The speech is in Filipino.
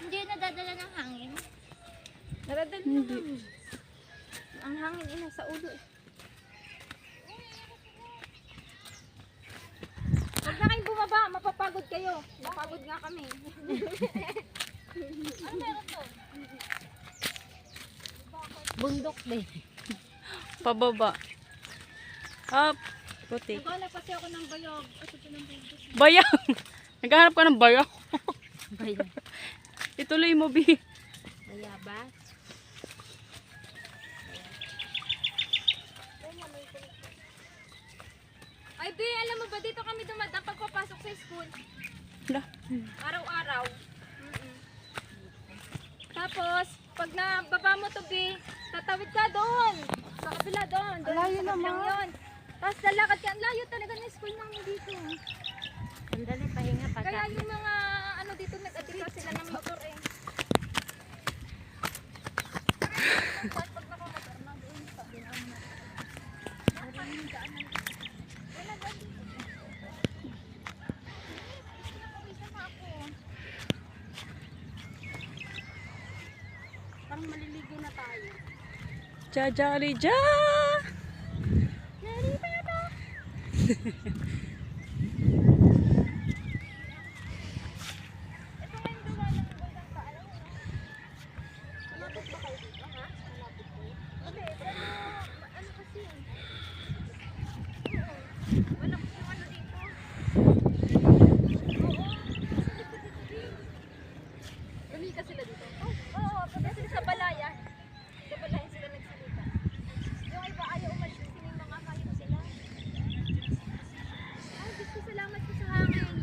Hindi nadadala ng hangin. Naradal na lang. Ang hangin ina sa ulo eh. Huwag na kayong bumaba, mapapagod kayo. Napagod nga kami. Ano meron to? Bundok din. Pababa. Up. Puti. Naghanap kasi ako ng bayog. Ito po ng bayog. Bayang. Naghahanap ka ng bayang. Bayan. Ituloy mo, Bi. Mayabas. Ay, Bi, alam mo ba dito kami dumadaan pagpapasok sa school? Hala. Araw-araw. Tapos, pag nababa mo to, Bi, tatawid ka doon. Sa kabila doon. Layo naman. Yun. Tapos lalakad ka. Ang layo talaga ng school namin dito. Sandali, pahinga pa. Kaya yung mga ano dito nag-adrika sila ng motor eh. Pag nakamotor na doon sa dinaan na. Maraming daanan. Wala ba dito? Pinapawisan na ako. Parang maliligo na tayo. Ja. Ready pa na? Ito nga yung gawa ng Gandang Ka. Alam mo? Malapit ba kayo dito, ha? Malapit po? Hindi, pero ano kasi? Oo. Walang yung ano dito. Oo. Lumika sila dito? Oo, kasi sa Balayan. Sa Balayan sila nagsilika. Yung iba ayaw umalis kasi may mga kayo sila. Ay, gusto salamat po sa hangin.